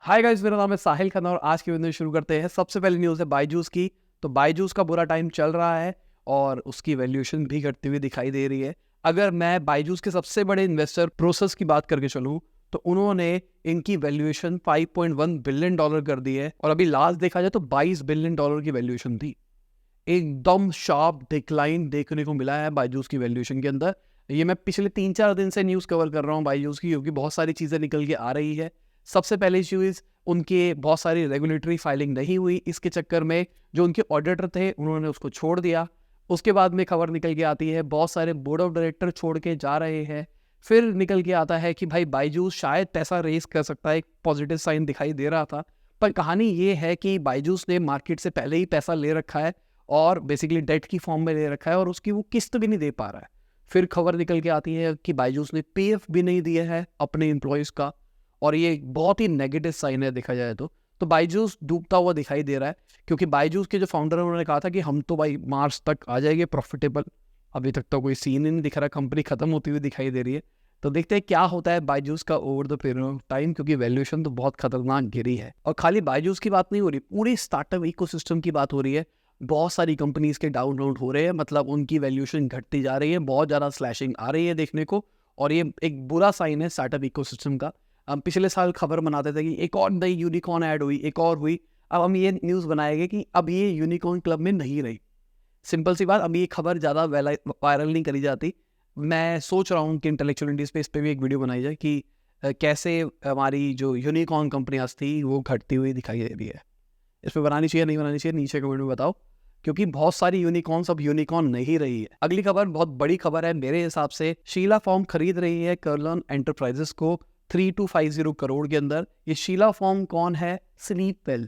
Hi guys, मेरा नाम है साहिल खन्ना और आज की वीडियो शुरू करते हैं। सबसे पहली न्यूज़ है बायजूस की। तो बायजूस का बुरा टाइम चल रहा है और उसकी वैल्यूएशन भी घटती हुई दिखाई दे रही है। अगर मैं बायजूस के सबसे बड़े इन्वेस्टर प्रोसेस की बात करके चलूं तो उन्होंने इनकी वैल्यूएशन 5.1 बिलियन डॉलर कर दी है और अभी लास्ट देखा जाए तो 22 बिलियन डॉलर की वैल्यूएशन थी। एकदम शार्प डिक्लाइन देखने को मिला है बायजूस की वैल्यूएशन के अंदर। ये मैं पिछले 3-4 दिन से न्यूज़ कवर कर रहा हूँ बायजूस की, क्योंकि बहुत सारी चीज़ें निकल के आ रही है। सबसे पहली चीज़, उनके बहुत सारी रेगुलेटरी फाइलिंग नहीं हुई, इसके चक्कर में जो उनके ऑडिटर थे उन्होंने उसको छोड़ दिया। उसके बाद में खबर निकल के आती है बहुत सारे बोर्ड ऑफ डायरेक्टर छोड़ के जा रहे हैं। फिर निकल के आता है कि भाई बायजूस शायद पैसा रेस कर सकता है, एक पॉजिटिव साइन दिखाई दे रहा था। पर कहानी ये है कि बायजूस ने मार्केट से पहले ही पैसा ले रखा है और बेसिकली डेट की फॉर्म में ले रखा है और उसकी वो किस्त भी नहीं दे पा रहा है। फिर खबर निकल के आती है कि बायजूस ने पीएफ भी नहीं दिया है अपने एम्प्लॉयज़ का, और ये एक बहुत ही नेगेटिव साइन है देखा जाए तो बायजूस डूबता हुआ दिखाई दे रहा है। क्योंकि बायजूस के जो फाउंडर है उन्होंने कहा था कि हम तो भाई मार्च तक आ जाएंगे प्रॉफिटेबल। अभी तक तो कोई सीन ही नहीं दिख रहा, कंपनी खत्म होती हुई दिखाई दे रही है। तो देखते हैं क्या होता है बायजूस का over the period of time, क्योंकि वैल्यूएशन तो बहुत खतरनाक गिरी है। और खाली बायजूस की बात नहीं हो रही, पूरी स्टार्टअप इकोसिस्टम की बात हो रही है। बहुत सारी कंपनीज के डाउन राउंड हो रहे हैं, मतलब उनकी वैल्यूएशन घटती जा रही है, बहुत ज़्यादा स्लैशिंग आ रही है देखने को। और ये एक बुरा साइन है स्टार्टअप इकोसिस्टम का। हम पिछले साल खबर बनाते थे कि एक और नई यूनिकॉर्न ऐड हुई, एक और हुई। अब हम ये न्यूज़ बनाएंगे कि अब ये यूनिकॉर्न क्लब में नहीं रही। सिंपल सी बात, अब ये खबर ज़्यादा वायरल नहीं करी जाती। मैं सोच रहा हूँ कि इंटेलेक्चुअल इंडस्ट्री पे इस पर भी एक वीडियो बनाई जाए कि कैसे हमारी जो यूनिकॉर्न कंपनियाँ थी वो घटती हुई दिखाई दे रही है। इस पर बनानी चाहिए नहीं बनानी चाहिए, नीचे कमेंट में बताओ, क्योंकि बहुत सारी यूनिकॉर्न अब यूनिकॉर्न नहीं रही है। अगली खबर बहुत बड़ी खबर है मेरे हिसाब से। शीला फॉर्म खरीद रही है कर्लन एंटरप्राइजेस को 3250 करोड़ के अंदर। ये शीला फॉर्म कौन है? स्लीपवेल,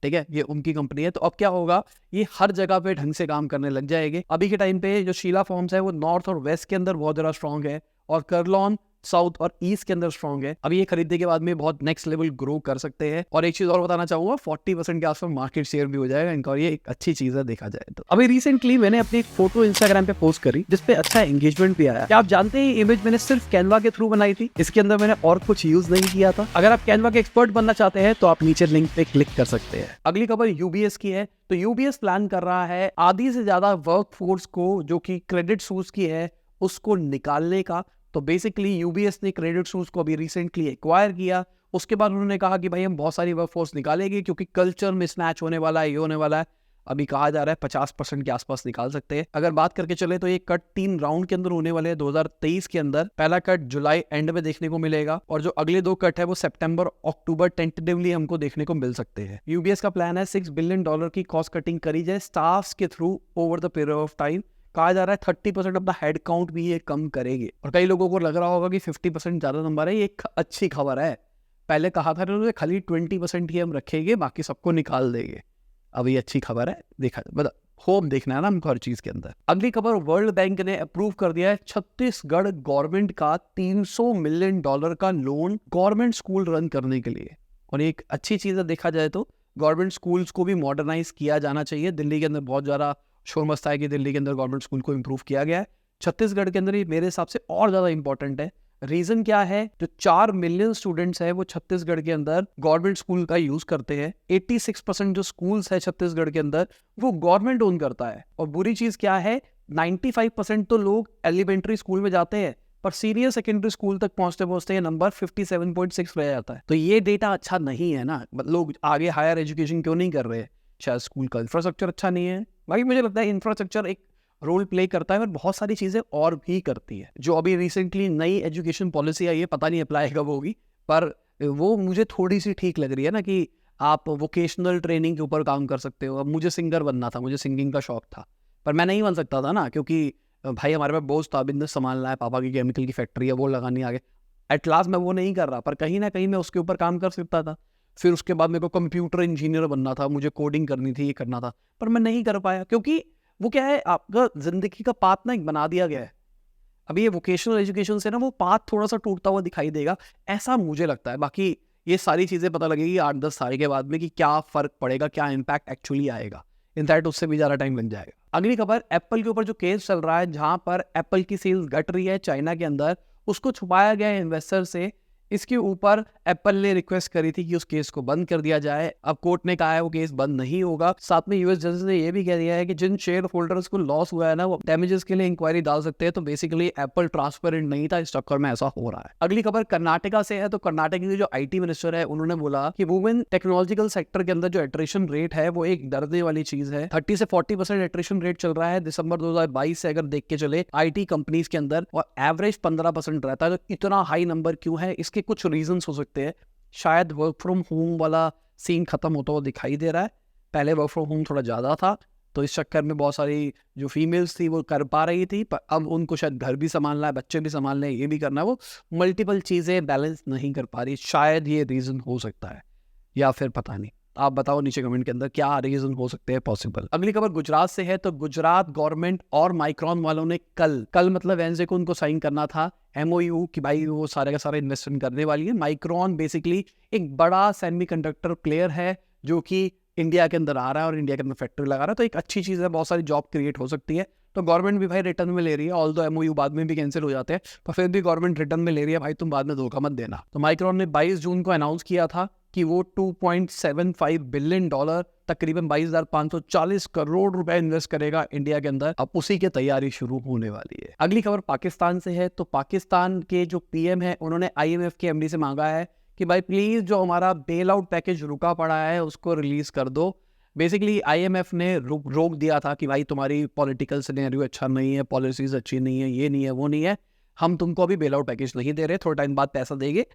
ठीक है, ये उनकी कंपनी है। तो अब क्या होगा, ये हर जगह पे ढंग से काम करने लग जाएंगे। अभी के टाइम पे जो शीला फॉर्म्स है वो नॉर्थ और वेस्ट के अंदर बहुत ज्यादा स्ट्रॉन्ग है और कर्लॉन साउथ और ईस्ट के अंदर स्ट्रॉन्ग है। अभी ये खरीदने के बाद में बहुत नेक्स्ट लेवल ग्रो कर सकते हैं। और एक चीज और बताना चाहूंगा, 40% के आसपास मार्केट शेयर भी हो जाएगा इनका, और ये एक अच्छी चीज है देखा जाए तो। अभी रिसेंटली मैंने अपनी एक फोटो इंस्टाग्राम पे पोस्ट करी जिसपे अच्छा एंगेजमेंट भी आया। क्या आप जानते हैं ये इमेज मैंने सिर्फ कैनवा के थ्रू बनाई थी, इसके अंदर मैंने और कुछ यूज नहीं किया था। अगर आप कैनवा के एक्सपर्ट बनना चाहते हैं तो आप नीचे लिंक पे क्लिक कर सकते हैं। अगली खबर यूबीएस की है। तो यूबीएस प्लान कर रहा है आधी से ज्यादा वर्कफोर्स को जो कि क्रेडिट सूज की है उसको निकालने का। तो बेसिकली यूबीएस ने क्रेडिट सूज को अभी रिसेंटली एक्वायर किया। उसके बाद उन्होंने कहा कि भाई हम बहुत सारी वर्कफोर्स निकालेंगे क्योंकि कल्चर में स्नैच होने वाला है, ये होने वाला है। अभी कहा जा रहा है 50% के आसपास निकाल सकते हैं। अगर बात करके चले तो ये कट 3 राउंड के अंदर होने वाले हैं 2023 के अंदर। पहला कट जुलाई एंड में देखने को मिलेगा और जो अगले 2 कट है वो सितंबर अक्टूबर टेंटेटिवली हमको देखने को मिल सकते हैं। यूबीएस का प्लान है 6 बिलियन डॉलर की कॉस्ट कटिंग करी जाए स्टाफ्स के through over the period of time. कहा जा रहा है 30% अपना हेड काउंट भी ये कम करेंगे। और कई लोगों को लग रहा होगा कि 50% ज्यादा नंबर है, ये एक अच्छी खबर है। पहले कहा था उन्होंने खाली 20% ही हम रखेंगे, बाकी सबको निकाल देंगे। अब ये अच्छी खबर है, देखा मतलब होप देखना है ना हमको हर चीज के अंदर। अगली खबर, वर्ल्ड बैंक ने अप्रूव कर दिया है छत्तीसगढ़ गवर्नमेंट का 300 मिलियन डॉलर का लोन गवर्नमेंट स्कूल रन करने के लिए। और एक अच्छी चीज है देखा जाए तो, गवर्नमेंट स्कूल्स को भी मॉडर्नाइज किया जाना चाहिए। दिल्ली के अंदर बहुत ज्यादा शोर मस्ता है कि दिल्ली के अंदर गवर्नमेंट स्कूल को इंप्रूव किया गया है। छत्तीसगढ़ के अंदर ये मेरे हिसाब से और ज्यादा इंपॉर्टेंट है। रीजन क्या है, जो 4 मिलियन स्टूडेंट्स है वो छत्तीसगढ़ के अंदर गवर्नमेंट स्कूल का यूज करते हैं। 86% जो स्कूल्स है छत्तीसगढ़ के अंदर वो गवर्नमेंट ओन करता है। और बुरी चीज क्या है, 95% तो लोग एलिमेंट्री स्कूल में जाते हैं पर सीनियर सेकेंडरी स्कूल तक पहुंचते पहुंचते ये नंबर 57.6 रह जाता है। तो ये डेटा अच्छा नहीं है ना, लोग आगे हायर एजुकेशन क्यों नहीं कर रहे? शायद स्कूल का इंफ्रास्ट्रक्चर अच्छा नहीं है। भाई मुझे लगता है इंफ्रास्ट्रक्चर एक रोल प्ले करता है और बहुत सारी चीजें और भी करती है। जो अभी रिसेंटली नई एजुकेशन पॉलिसी आई है, पता नहीं अप्लाई कब होगी, पर वो मुझे थोड़ी सी ठीक लग रही है ना कि आप वोकेशनल ट्रेनिंग के ऊपर काम कर सकते हो। अब मुझे सिंगर बनना था, मुझे सिंगिंग का शौक था, पर मैं नहीं बन सकता था ना, क्योंकि भाई हमारे पास बोझ था, बिजनेस संभालना है, पापा की केमिकल की फैक्ट्री है वो लगानी आगे। एट लास्ट मैं वो नहीं कर रहा, पर कहीं ना कहीं मैं उसके ऊपर काम कर सकता था। फिर उसके बाद मेरे को कंप्यूटर इंजीनियर बनना था, मुझे कोडिंग करनी थी, ये करना था, पर मैं नहीं कर पाया क्योंकि वो क्या है, आपका जिंदगी का पाथ ना एक बना दिया गया है। अभी ये वोकेशनल एजुकेशन से ना वो पाथ थोड़ा सा टूटता हुआ दिखाई देगा, ऐसा मुझे लगता है। बाकी ये सारी चीजें पता लगेगी 8-10 साल के बाद में कि क्या फर्क पड़ेगा, क्या इम्पैक्ट एक्चुअली आएगा। इनफैक्ट उससे भी ज्यादा टाइम लग जाएगा। अगली खबर, एप्पल के ऊपर जो केस चल रहा है जहां पर एप्पल की सेल्स घट रही है चाइना के अंदर, उसको छुपाया गया है इन्वेस्टर से इसके ऊपर एप्पल ने रिक्वेस्ट करी थी कि उस केस को बंद कर दिया जाए। अब कोर्ट ने कहा है वो केस बंद नहीं होगा। साथ में यूएस जजेस ने ये भी कह दिया है कि जिन शेयर होल्डर्स को लॉस हुआ है ना, वो डैमेजेस के लिए इंक्वायरी डाल सकते हैं। तो बेसिकली एप्पल ट्रांसपेरेंट नहीं था, इस चक्कर में ऐसा हो रहा है। अगली खबर कर्नाटका से है। तो कर्नाटक के जो आईटी मिनिस्टर है उन्होंने बोला कि वुमेन टेक्नोलॉजिकल सेक्टर के अंदर जो एट्रिशन रेट है वो एक डरने वाली चीज है। 30 से 40% एट्रिशन रेट चल रहा है दिसंबर 2022 से अगर देख के चले आईटी कंपनीज के अंदर, और एवरेज 15% रहता है। तो इतना हाई नंबर क्यों है? इसके कुछ रीजंस हो सकते हैं। शायद वर्क फ्रॉम होम वाला सीन खत्म होता हुआ दिखाई दे रहा है। पहले वर्क फ्रॉम होम थोड़ा ज्यादा था, तो इस चक्कर में बहुत सारी जो फीमेल्स थी वो कर पा रही थी, पर अब उनको शायद घर भी संभालना है, बच्चे भी संभालने हैं, ये भी करना है, वो मल्टीपल चीजें बैलेंस नहीं कर पा रही। शायद ये रीजन हो सकता है, या फिर पता नहीं। आप बताओ नीचे कमेंट के अंदर क्या रीजन हो सकते हैं पॉसिबल। अगली खबर गुजरात से है। तो गुजरात गवर्नमेंट और माइक्रॉन वालों ने कल मतलब वेडनेसडे को उनको साइन करना था एमओयू कि भाई वो सारे का सारा इन्वेस्टमेंट करने वाली है। माइक्रॉन बेसिकली एक बड़ा सेमीकंडक्टर प्लेयर है जो कि इंडिया के अंदर आ रहा है और इंडिया के अंदर फैक्ट्री लगा रहा है। तो एक अच्छी चीज़ है, बहुत सारी जॉब क्रिएट हो सकती है। तो गवर्नमेंट भी भाई रिटर्न में ले रही है, ऑल्दो एमओयू बाद में भी कैंसिल हो जाते हैं, पर फिर भी गवर्नमेंट रिटर्न में ले रही है, भाई तुम बाद में धोखा मत देना। तो माइक्रॉन ने 22 जून को अनाउंस किया था कि वो $2.75 बिलियन, तकरीबन 22,540 करोड़ रुपए इन्वेस्ट करेगा इंडिया के अंदर। अब उसी की तैयारी शुरू होने वाली है। अगली खबर पाकिस्तान से है। तो पाकिस्तान के जो पीएम है उन्होंने आईएमएफ के एमडी से मांगा है कि भाई प्लीज जो हमारा बेल आउट पैकेज रुका पड़ा है उसको रिलीज कर दो। बेसिकली आईएमएफ ने रोक दिया था कि भाई तुम्हारी पॉलिटिकल सिनेरियो अच्छा नहीं है, पॉलिसीज अच्छी नहीं है, ये नहीं है, वो नहीं है, हम तुमको अभी बेल आउट पैकेज नहीं दे रहे, थोड़ा टाइम बाद पैसा देंगे।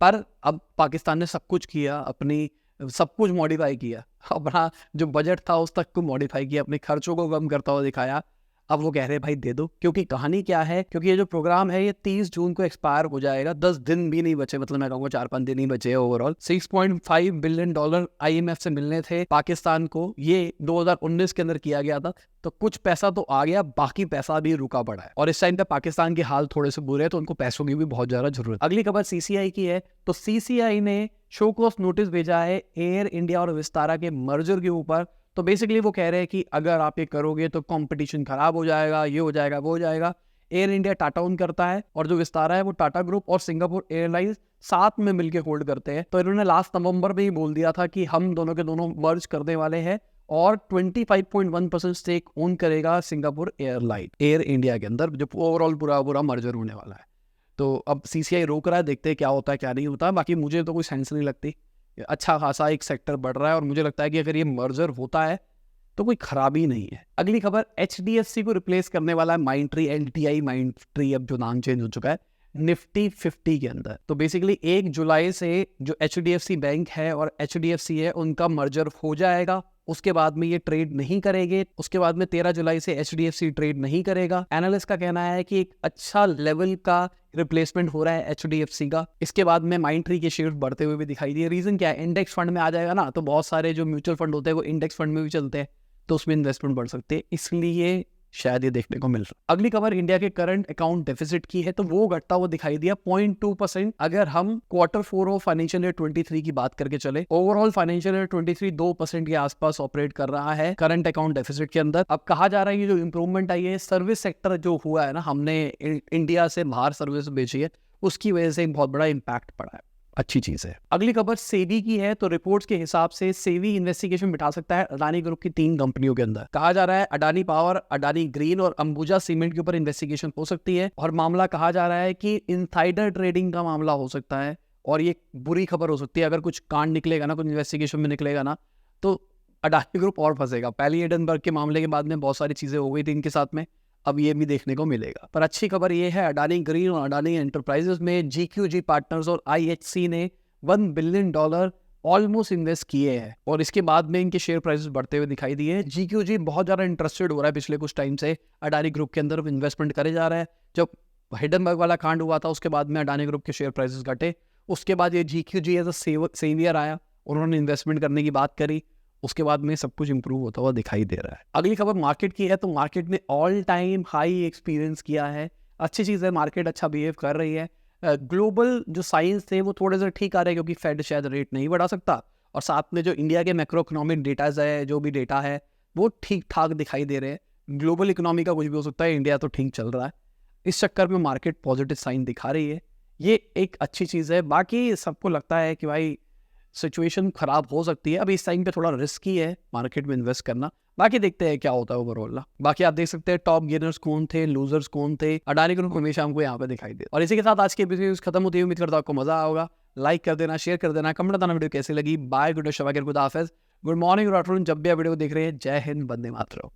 पर अब पाकिस्तान ने सब कुछ किया, अपनी सब कुछ मॉडिफाई किया, अपना जो बजट था उस तक को मॉडिफाई किया, अपने खर्चों को कम करता हुआ दिखाया। अब वो कह रहे हैं भाई दे दो, क्योंकि कहानी क्या है, क्योंकि ये जो प्रोग्राम है ये 30 जून को एक्सपायर हो जाएगा। 10 दिन भी नहीं बचे, मतलब मैं कहूँगा 4-5 दिन ही बचे ओवरऑल। $6.5 बिलियन आईएमएफ से मिलने थे पाकिस्तान को, ये 2019 के अंदर किया गया था। तो कुछ पैसा तो आ गया, बाकी पैसा भी रुका पड़ा है, और इस टाइम पे पाकिस्तान के हाल थोड़े से बुरे हैं, तो उनको पैसों की भी बहुत ज्यादा जरूरत। अगली खबर सीसीआई की है। तो सीसीआई ने शो कॉज नोटिस भेजा है एयर इंडिया और विस्तारा के मर्जर के ऊपर। तो बेसिकली वो कह रहे हैं कि अगर आप ये करोगे तो कंपटीशन खराब हो जाएगा, ये हो जाएगा, वो हो जाएगा। एयर इंडिया टाटा ओन करता है, और जो विस्तारा है वो टाटा ग्रुप और सिंगापुर एयरलाइंस साथ में मिलकर होल्ड करते हैं। तो इन्होंने लास्ट नवंबर में ही बोल दिया था कि हम दोनों के दोनों मर्ज करने वाले हैं, और 25.1% स्टेक ओन करेगा सिंगापुर एयर इंडिया के अंदर, जो ओवरऑल पूरा मर्जर होने वाला है। तो अब सीसीआई रोक रहा है, देखते हैं क्या होता है क्या नहीं होता। बाकी मुझे तो कोई सेंस नहीं लगती, अच्छा खासा एक सेक्टर बढ़ रहा है, और मुझे लगता है कि अगर ये मर्जर होता है तो कोई खराबी नहीं है। अगली खबर एचडीएफसी को रिप्लेस करने वाला है माइंडट्री, एलटीआई माइंडट्री अब जो नाम चेंज हो चुका है निफ्टी 50 के अंदर। तो बेसिकली 1 जुलाई से जो एचडीएफसी बैंक है और एचडीएफसी है उनका मर्जर हो जाएगा। उसके बाद में ये ट्रेड नहीं करेंगे। उसके बाद में 13 जुलाई से एचडीएफसी ट्रेड नहीं करेगा। एनालिस्ट का कहना है कि एक अच्छा लेवल का रिप्लेसमेंट हो रहा है एचडीएफसी का। इसके बाद में माइंडट्री के शेयर बढ़ते हुए भी दिखाई दिए। रीजन क्या है? इंडेक्स फंड में आ जाएगा ना, तो बहुत सारे जो म्यूचुअल फंड होते हैं वो इंडेक्स फंड में भी चलते हैं, तो उसमें इन्वेस्टमेंट बढ़ सकते हैं, इसलिए शायद ये देखने को मिल रहा है। अगली खबर इंडिया के करंट अकाउंट डेफिसिट की है। तो वो घटता हुआ दिखाई दिया 0.2%। अगर हम Q4 ऑफ फाइनेंशियल ईयर 23 की बात करके चले, ओवरऑल फाइनेंशियल ईयर 23 2% के आसपास ऑपरेट कर रहा है करंट अकाउंट डेफिसिट के अंदर। अब कहा जा रहा है ये जो इंप्रूवमेंट आई है, सर्विस सेक्टर जो हुआ है ना, हमने इंडिया से बाहर सर्विस बेची है, उसकी वजह से बहुत बड़ा इम्पैक्ट पड़ा है, अच्छी चीज है। अगली खबर सेबी की है। तो रिपोर्ट्स के हिसाब से सेबी इन्वेस्टिगेशन बिठा सकता है अडानी ग्रुप की 3 कंपनियों के अंदर। कहा जा रहा है अडानी पावर, अडानी ग्रीन और अंबुजा सीमेंट के ऊपर इन्वेस्टिगेशन हो सकती है, और मामला कहा जा रहा है कि इनसाइडर ट्रेडिंग का मामला हो सकता है, और ये बुरी खबर हो सकती है। अगर कुछ कांड निकलेगा ना, कुछ इन्वेस्टिगेशन में निकलेगा ना, तो अडानी ग्रुप और फंसेगा। पहले एडनबर्ग के मामले के बाद में बहुत सारी चीजें हो गई थी इनके साथ में, अब ये भी देखने को मिलेगा। पर अच्छी खबर ये है अडानी ग्रीन और अडानी एंटरप्राइजेस में जीक्यूजी पार्टनर्स और आईएचसी ने $1 बिलियन ऑलमोस्ट इन्वेस्ट किए हैं, और इसके बाद में इनके शेयर प्राइसेस बढ़ते हुए दिखाई दिए हैं। जीक्यूजी बहुत ज्यादा इंटरेस्टेड हो रहा है पिछले कुछ टाइम से, अडानी ग्रुप के अंदर इन्वेस्टमेंट करे जा रहा है। जब हिडनबर्ग वाला कांड हुआ था उसके बाद में अडानी ग्रुप के शेयर प्राइसेस घटे, उसके बाद ये जीक्यूजी एज अ सेवियर आया, उन्होंने इन्वेस्टमेंट करने की बात करी, उसके बाद में सब कुछ इंप्रूव होता हुआ दिखाई दे रहा है। अगली खबर मार्केट की है। तो मार्केट ने ऑल टाइम हाई एक्सपीरियंस किया है, अच्छी चीज़ है, मार्केट अच्छा बिहेव कर रही है। ग्लोबल जो साइंस थे वो थोड़े से ठीक आ रहे हैं, क्योंकि फेड शायद रेट नहीं बढ़ा सकता, और साथ में जो इंडिया के मैक्रो इकोनॉमिक डेटाज है, जो भी डेटा है वो ठीक ठाक दिखाई दे रहे हैं। ग्लोबल इकोनॉमी का कुछ भी हो सकता है, इंडिया तो ठीक चल रहा है। इस चक्कर में मार्केट पॉजिटिव साइन दिखा रही है। ये एक अच्छी चीज़ है। बाकी सबको लगता है कि भाई सिचुएशन ख़राब हो सकती है, अभी इस टाइम पे थोड़ा रिस्की है मार्केट में इन्वेस्ट करना। बाकी देखते हैं क्या होता है ओवरऑल ना। बाकी आप देख सकते हैं टॉप गेनर्स कौन थे, लूजर्स कौन थे, अडानी ग्रुप हमेशा हमको यहाँ पे दिखाई दे। और इसी के साथ आज की एपिसोड खत्म होती है। उम्मीद करता हूँ आपको मजा आया होगा। लाइक कर देना, शेयर कर देना, कमेंट बताना वीडियो कैसी लगी। बाय, गुड शबा, गुड हाफिज, गुड मॉर्निंग, गुड आफ्टरनून, जब भी आप वीडियो को देख रहे हैं। जय हिंद, वंदे मातरम।